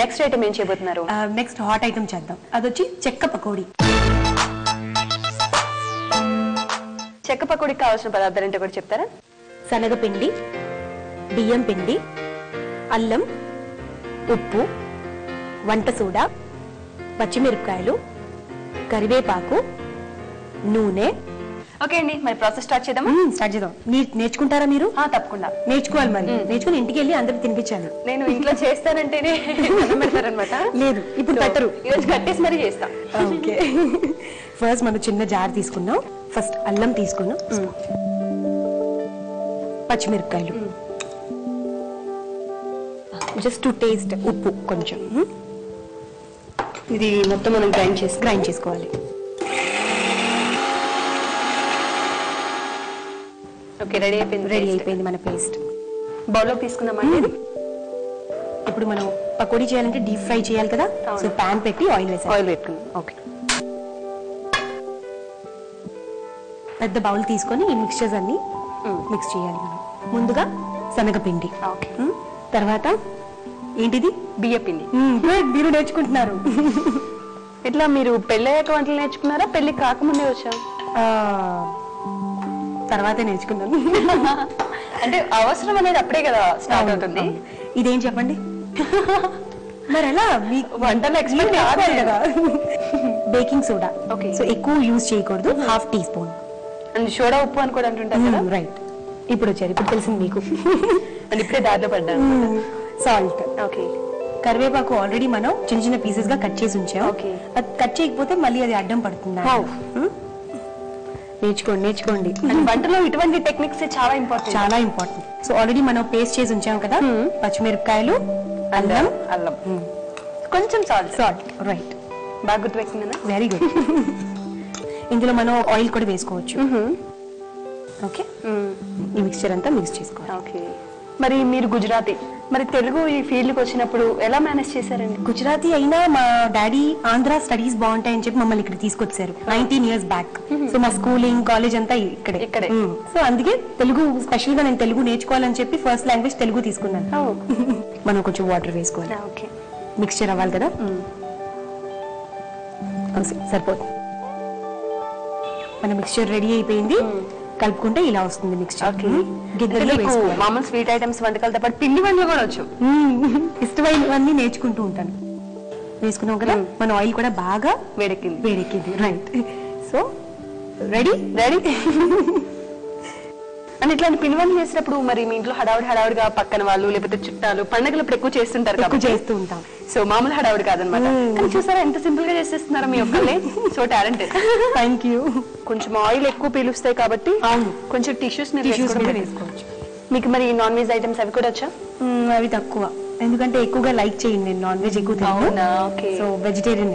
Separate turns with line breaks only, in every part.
Next item ఏం చేయబోతున్నారు?
Next hot item చేద్దాం. అదొచ్చి చెక్క పకోడీ.
చెక్క పకోడీకి కావాల్సిన పదార్థాలు ఏంటో కూడా చెప్తారా?
శనగపిండి, బియ్యం పిండి, అల్లం, ఉప్పు, వంట సోడా, పచ్చిమిరపకాయలు, కరివేపాకు, నూనె.
ఓకే అండి, మరి ప్రాసెస్ స్టార్ట్ చేద్దామా?
స్టార్ట్ చేద్దాం. నేర్చుకుంటారా మీరు?
తప్పకుండా
నేర్చుకోవాలి. మరి నేర్చుకుని ఇంటికి వెళ్ళి అందరికి తినిపించాను.
నేను ఇంట్లో చేస్తానంటేనే పెడతారనమాట.
లేదు, ఇప్పుడు పెట్టరు.
ఈరోజు కట్టేసి మరీ చేస్తాం.
ఓకే, ఫస్ట్ మనం చిన్న జార్ తీసుకున్నాం. ఫస్ట్ అల్లం తీసుకున్నాం, పచ్చిమిరపకాయలు, జస్ట్ టు టేస్ట్, ఉప్పు కొంచెం.
ఇది మొత్తం మనం గ్రైండ్ చేసుకోవాలి. ఓకే, రెడీ అయిపోయింది మన పేస్ట్. బౌల్లో తీసుకుందామండి.
ఇప్పుడు మనం పకోడీ చేయాలంటే డీప్ ఫ్రై చేయాలి కదా, సో ప్యాన్ పెట్టి ఆయిల్ పెట్టుకుందాం.
ఓకే,
పెద్ద బౌల్ తీసుకొని ఈ మిక్స్చర్స్ అన్ని మిక్స్ చేయాలి మనం. ముందుగా శనగపిండి, తర్వాత ఏంటిది?
బియ్యపిండి.
మీరు నేర్చుకుంటున్నారు.
ఇట్లా మీరు పెళ్ళయ్యాక వంటలు నేర్చుకున్నారా, పెళ్లి కాకముందే వచ్చా?
తర్వాతే నేర్చుకున్నాను.
అంటే అవసరం అనేది అప్పుడే కదా స్టార్ట్ అవుతుంది.
ఇదేం చెప్పండి మరి ఎలా? మీకు
వంటలు ఎక్స్పర్ట్ కాదు కదా.
Baking soda.
ఓకే,
సో ఎక్కువ యూజ్ చేయకూడదు, ½ టీ స్పూన్.
అండ్ సోడా ఉప్పు అని కూడా అంటుంటారు కదా.
రైట్, ఇప్పుడు వచ్చారు, ఇప్పుడు తెలిసింది మీకు.
అండ్ ఇప్పుడే దారిలో పడ్డాను.
సాల్ట్.
ఓకే,
కరివేపాకు ఆల్రెడీ మనం చిన్న చిన్న పీసెస్ గా కట్ చేసి ఉంచాం. అది కట్ చేయకపోతే మళ్ళీ అది అడ్డం పడుతుంది. నేర్చుకోండి.
వంటలో ఇటువంటి టెక్నిక్స్ చాలా ఇంపార్టెంట్.
సో ఆల్రెడీ మనం పేస్ట్ చేసి ఉంచాం కదా, పచ్చిమిరపకాయలు, అల్లం,
కొంచెం సాల్ట్.
రైట్,
బాగా గుర్తుపెట్టిందా?
Very good. ఇందులో మనం ఆయిల్ కూడా వేసుకోవచ్చు. ఓకే, ఈ మిక్స్చర్ అంతా మిక్స్ చేసుకోవాలి.
ఓకే, మరి మీరు గుజరాతీ, మరి తెలుగు ఈ ఫీల్డ్ కి వచ్చినప్పుడు ఎలా మేనేజ్ చేశారండి?
గుజరాతీ అయినా మా డాడీ ఆంధ్ర స్టడీస్ బాగుంటాయని చెప్పి మమ్మల్ని ఇక్కడ తీసుకొచ్చారు 19 years బ్యాక్. సో మా స్కూలింగ్, కాలేజ్ అంతా ఇక్కడే. సో అందుకే తెలుగు స్పెషల్ గా నేను తెలుగు నేర్చుకోవాలని చెప్పి ఫస్ట్ లాంగ్వేజ్ తెలుగు తీసుకున్నాను. మనం కొంచెం వాటర్ వేసుకోవాలి. మిక్స్చర్ అవ్వాలి కదా, సరిపోతుంది. మన మిక్స్చర్ రెడీ అయిపోయింది. కలుపుకుంటే ఇలా వస్తుంది మిక్స్చర్.
మామూలు స్వీట్ ఐటమ్స్ వంటకాలతో పాటు పిండి వంటలు కూడా వచ్చు.
ఇష్టమైనవన్నీ నేర్చుకుంటూ ఉంటాను. వేసుకున్నాం కదా, మన ఆయిల్ కూడా బాగా వేడెక్కింది. Right, so ready.
అంటే ఇట్లాంటి పిండి వంటలు చేసినప్పుడు మరి మీ ఇంట్లో హడావుడిగా పక్కన వాళ్ళు లేకపోతే చుట్టాలు పండుగలప్పుడు ఎక్కువ చేస్తూ ఉంటాం. సో మామూలు హడావుడి కాదనమాట. కానీ చూసారా ఎంత సింపుల్ గా చేసేస్తున్నారా మీ ఒక్కళ్ళే. So talented.
Thank you.
కొంచెం ఆయిల్ ఎక్కువ పీలుస్తాయి కాబట్టి కొంచెం టిష్యూస్ వేసుకోవచ్చు. మీకు మరి నాన్ వెజ్ ఐటమ్స్ అవి కూడా వచ్చా?
అవి తక్కువ, ఎందుకంటే ఎక్కువగా లైక్ చేయండి. నేను నాన్ వెజ్ ఎక్కువ తిన్నాను, so vegetarian.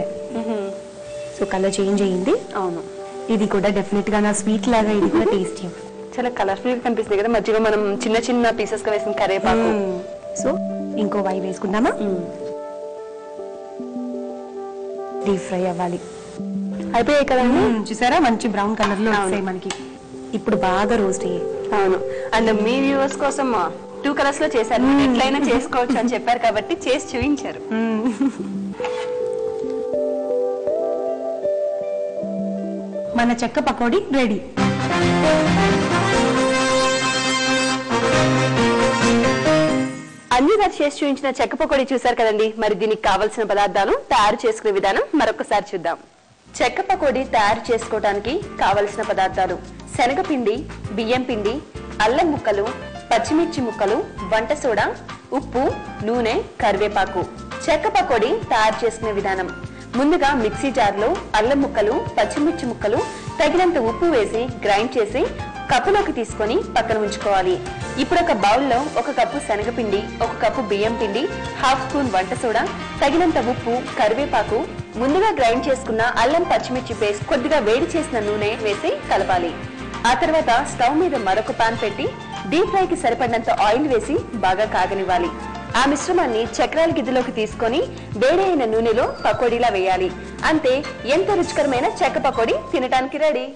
So colour change అయ్యింది.
అవును,
ఇది కూడా డెఫినెట్ గా నా స్వీట్ లాగా ఇది కూడా టేస్టీ,
చాలా కలర్ఫుల్ గా కనిపిస్తుంది కదా. మధ్యలో మనం చిన్న చిన్న పీసెస్ గా వేసిన కరివేపాకు.
సో ఇంకో వై వేసుకుందామా? డీప్ ఫ్రై అవ్వాలి.
అయిపోయాయి కదండి.
చూసారా మంచి బ్రౌన్ కలర్ లో వస్తాయి మనకి. ఇప్పుడు బాగా రోస్ట్ అయ్యాయి.
అవును, అండ్ మీ వ్యూవర్స్ కోసం 2 కలర్స్ లో చేశారు. ఎట్లయినా చేసుకోవచ్చు అని చెప్పారు కాబట్టి చేసి చూపించారు.
మన చెక్క పకోడీ రెడీ.
అన్ని గారు చేసి చూపించిన చెక్క పకోడీ చూసారు కదండి. మరి దీనికి కావలసిన పదార్థాలు, తయారు చేసుకునే విధానం మరొకసారి చూద్దాం. చెక్క పకోడీ తయారు చేసుకోవడానికి కావలసిన పదార్థాలు: శనగపిండి, బియ్యం పిండి, అల్లం ముక్కలు, పచ్చిమిర్చి ముక్కలు, వంట సోడా, ఉప్పు, నూనె, కరివేపాకు. చెక్క పకోడీ తయారు చేసుకునే విధానం: ముందుగా మిక్సీ జార్లో అల్లం ముక్కలు, పచ్చిమిర్చి ముక్కలు, తగినంత ఉప్పు వేసి గ్రైండ్ చేసి కప్పులోకి తీసుకొని పక్కన ఉంచుకోవాలి. ఇప్పుడు ఒక బౌల్లో 1 కప్పు శనగపిండి, 1 కప్పు బియ్యం పిండి, ½ స్పూన్ వంట సోడా, తగినంత ఉప్పు, కరివేపాకు, ముందుగా గ్రైండ్ చేసుకున్న అల్లం పచ్చిమిర్చి పేస్ట్, కొద్దిగా వేడి చేసిన నూనె వేసి కలపాలి. ఆ తర్వాత స్టవ్ మీద మరొక పాన్ పెట్టి డీప్ ఫ్రై కి సరిపడినంత ఆయిల్ వేసి బాగా కాగనివ్వాలి. ఆ మిశ్రమాన్ని చక్రాల గిద్దెలోకి తీసుకొని వేడైన నూనెలో పకోడీలా వేయాలి. అంతే, ఎంతో రుచికరమైన చెక్క పకోడీ తినడానికి రెడీ.